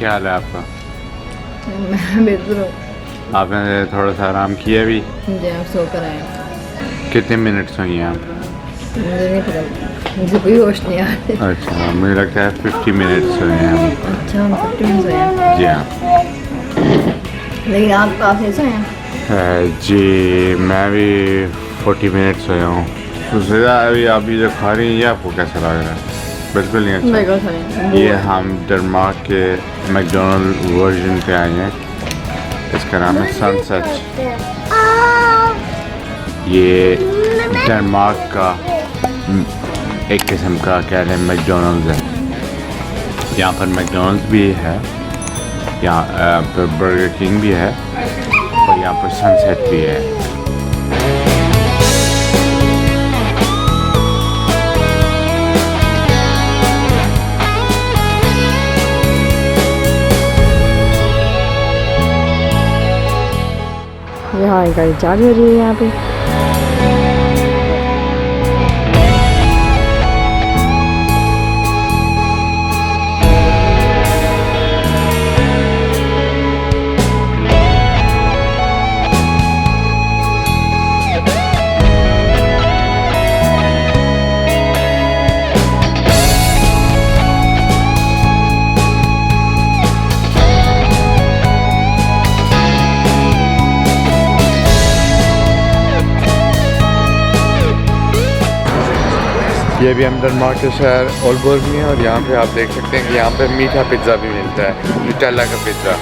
क्या हाल है आपका? मैं बेहतर हूँ। आपने थोड़ा सा आराम किया भी? जी आप सो कर आए। कितने मिनट सोई हैं आप? मुझे नहीं पता, मुझे कोई होश नहीं आ रही। अच्छा, मुझे लगता है 50 मिनट सोए हैं हम। अच्छा हम 50 मिनट सोए हैं। जी हाँ। लेकिन आप काफ़ी सोए हैं। जी मैं भी 40 मिनट सोया हूँ। तो ज़रा अभी आप ये जो खा रही हैं ये आपको कैसा लग रहा है? बिल्कुल नहीं अच्छा। मेरे को सोए ये हम डेनमार्क के मैकडोनल्ड वर्जन पे आए हैं। इसका नाम है सनसेट। ये डेनमार्क का एक किस्म का कह रहे हैं मैकडोनल्ड्स है। यहाँ पर मैकडोनल्ड्स भी है, यहाँ पर बर्गर किंग भी है और यहाँ पर सनसेट भी है। यहाँ गाड़ी चालू हो रही है यहाँ पे। ये भी हम डेनमार्क के शहर ओलबर्ग में है और यहाँ पे आप देख सकते हैं कि यहाँ पे मीठा पिज़्ज़ा भी मिलता है, न्यूटेला का पिज़्ज़ा।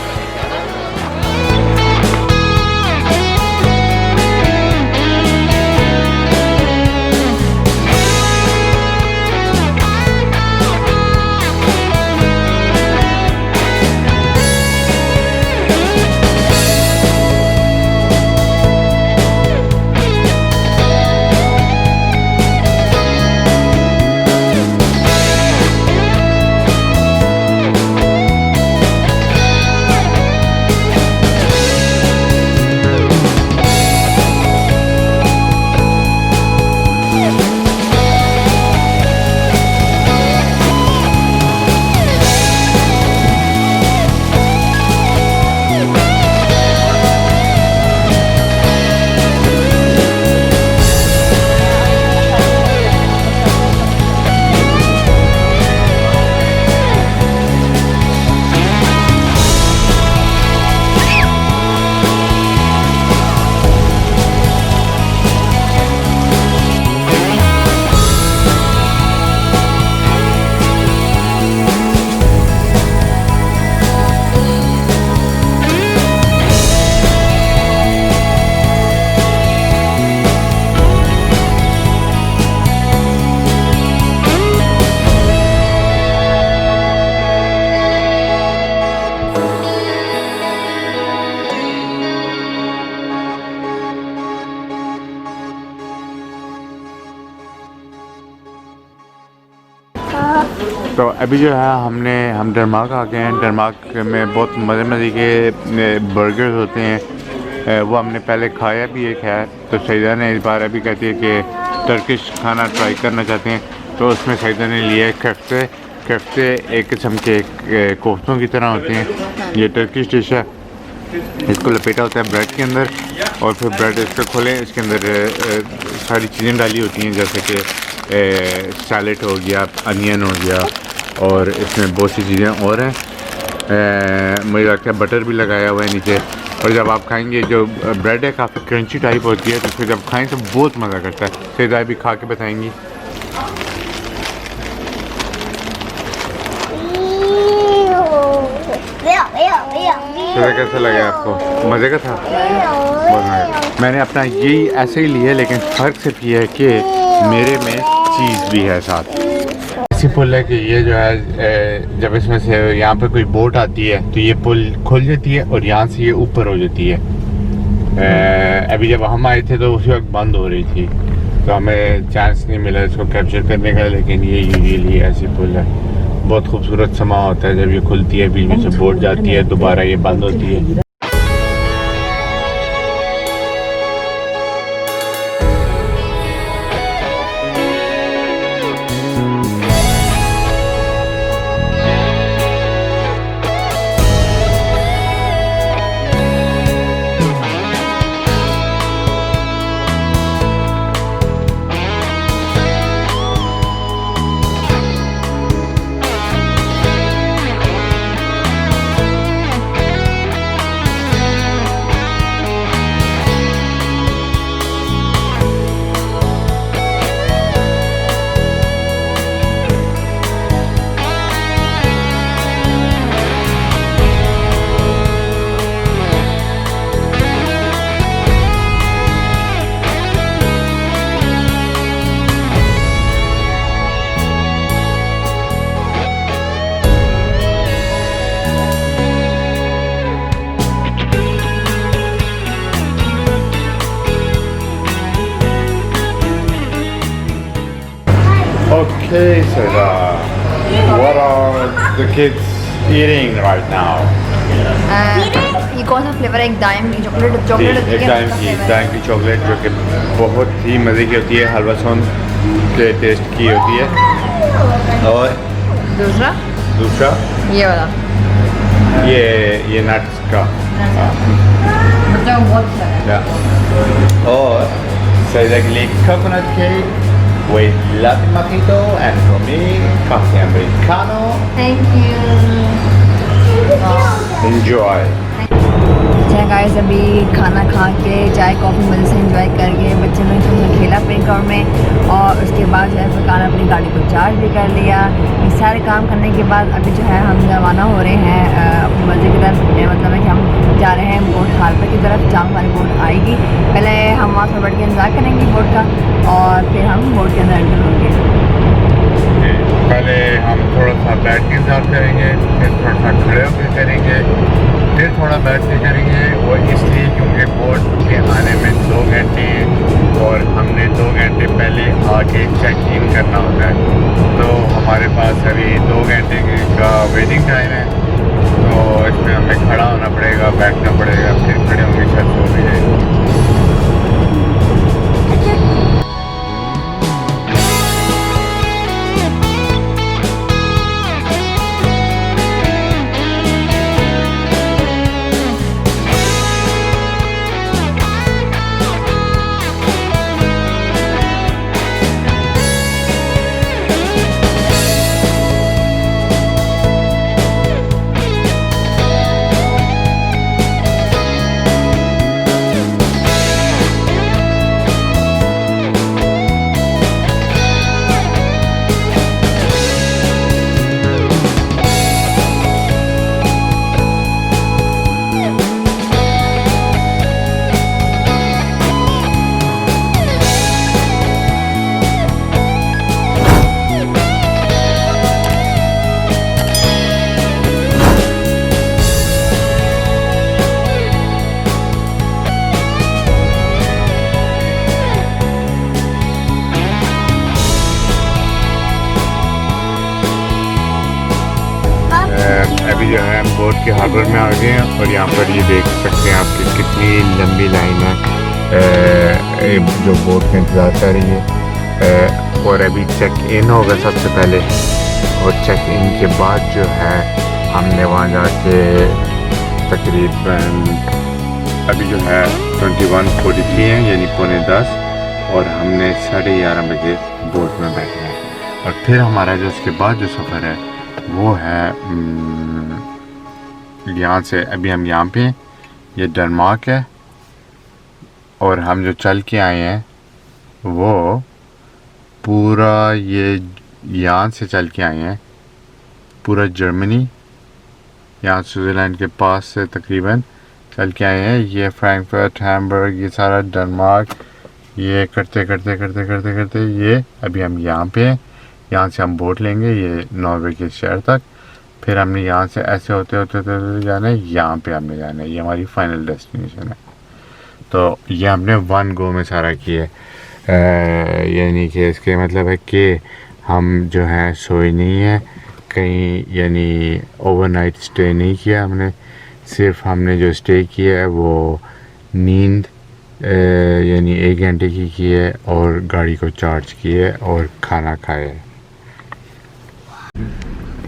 तो अभी जो है हम डेनमार्क आ गए हैं। डेनमार्क में बहुत मज़े के बर्गर्स होते हैं, वो हमने पहले खाया भी एक है। तो सईदा ने इस बार अभी कहती है कि टर्किश खाना ट्राई करना चाहते हैं, तो उसमें सईदा ने लिया है कफ्ते। कफ्ते एक किस्म के कोफ्तों की तरह होते हैं। ये टर्किश डिश है। इसको लपेटा होता है ब्रेड के अंदर और फिर ब्रेड इसको खोलें, इसके अंदर सारी चीज़ें डाली होती हैं, जैसे कि सैलेड हो गया, अनियन हो गया और इसमें बहुत सी चीज़ें और हैं। मुझे लगता है बटर भी लगाया हुआ है नीचे। और जब आप खाएंगे, जो ब्रेड है काफ़ी क्रंची टाइप होती है, तो फिर जब खाएं तो बहुत मज़ा करता है। सईदा भी खा के बताएंगी। कैसा लगा आपको? मज़े का था? बहुत मज़ा। मैंने अपना यही ऐसे ही लिया, लेकिन फ़र्क सिर्फ ये है कि मेरे में चीज़ भी है साथ। ऐसी पुल है कि ये जो है जब इसमें से यहाँ पे कोई बोट आती है तो ये पुल खुल जाती है और यहाँ से ये ऊपर हो जाती है। अभी जब हम आए थे तो उसी वक्त बंद हो रही थी, तो हमें चांस नहीं मिला इसको कैप्चर करने का। लेकिन ये यूजुअली ऐसी पुल है। बहुत खूबसूरत समा होता है जब ये खुलती है, बीच में से बोट जाती है, दोबारा ये बंद होती है। Okay, Seda. What are the kids eating right now? ये कौन सा फ्लेवर है? एक दाइम की चॉकलेट जी, चॉकलेट होती एक है दाइम की चॉकलेट जो कि बहुत ही मज़े की होती है, हलवा सोन के टेस्ट की होती है। और दूसरा ये वाला ये नट्स का। बच्चों को बहुत अच्छा है। Yeah. और Saida के लिए coconut cake with latte mojito and for me coffee americano. Thank you. Enjoy. अच्छा गाइस, अभी खाना खा के चाय कॉफ़ी मज़े से एंजॉय करके बच्चे ने थोड़ा सा खेला प्ले ग्राउंड में, और उसके बाद जो है फरकान अपनी गाड़ी को चार्ज भी कर लिया। ये सारे काम करने के बाद अभी जो है हम रवाना हो रहे हैं अपनी मस्जिद की तरफ। मतलब है कि हम जा रहे हैं बोट हार्बर की तरफ, जहाँ हमारी बोट आएगी। पहले हम वहाँ पर बैठ के इंतज़ार करेंगे बोट का, और फिर हम बोट के अंदर एंटर होंगे। पहले हम थोड़ा सा बैठ के इंतजार करेंगे, फिर थोड़ा सा खड़े होकर करेंगे, फिर थोड़ा बैठ के करेंगे। वो इसलिए क्योंकि बोट के आने में 2 घंटे और हमने 2 घंटे पहले आके चेक इन करना होता है। तो हमारे पास अभी 2 घंटे का वेटिंग टाइम है, तो इसमें हमें खड़ा होना पड़ेगा, बैठना पड़ेगा, फिर खड़े होंगे शायद सो भी जाएंगे। अभी जो है हम बोट के हार्बर में आ गए हैं, और यहाँ पर ये देख सकते हैं आप कि कितनी लंबी लाइन है जो बोट का इंतज़ार कर रही है। और अभी चेक इन होगा सबसे पहले, और चेक इन के बाद जो है हमने वहाँ जाके तकरीबन अभी जो है 21:43 है, यानी 10:45, और हमने 11:30 बजे बोट में बैठे हैं। और फिर हमारा जो उसके बाद जो सफ़र है वो है यहाँ से, अभी हम यहाँ पे, ये डेनमार्क है, और हम जो चल के आए हैं वो पूरा ये यहाँ से चल के आए हैं, पूरा जर्मनी, यहाँ स्विट्ज़रलैंड के पास से तकरीबन चल के आए हैं। ये फ्रैंकफर्ट, हैम्बर्ग, ये सारा डेनमार्क, ये करते करते करते करते करते ये अभी हम यहाँ पे हैं। यहाँ से हम बोट लेंगे ये नॉर्वे के शहर तक, फिर हमने यहाँ से ऐसे होते होते होते जाना है, यहाँ पे हमने जाना है, ये हमारी फाइनल डेस्टिनेशन है। तो ये हमने 1 गो में सारा किया, यानी कि इसके मतलब है कि हम जो है सोए नहीं है कहीं, यानी ओवरनाइट स्टे नहीं किया हमने, सिर्फ हमने जो स्टे किया है वो नींद यानी 1 घंटे की है, और गाड़ी को चार्ज किए और खाना खाया है।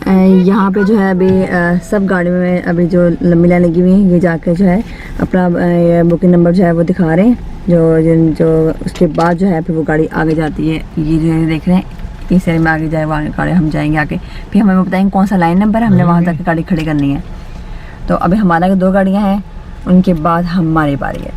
यहाँ पे जो है अभी सब गाड़ी में अभी जो लंबी लाइन लगी हुई है, ये जाके जो है अपना बुकिंग नंबर जो है वो दिखा रहे हैं, जो उसके बाद जो है फिर वो गाड़ी आगे जाती है। ये जो है देख रहे हैं, इस एरिया में आगे जाए वहाँ गाड़ी हम जाएंगे आगे, फिर हमें बताएंगे कौन सा लाइन नंबर है, हमने वहाँ तक गाड़ी खड़ी करनी है। तो अभी हमारा 2 गाड़ियाँ हैं, उनके बाद हमारी बारी है।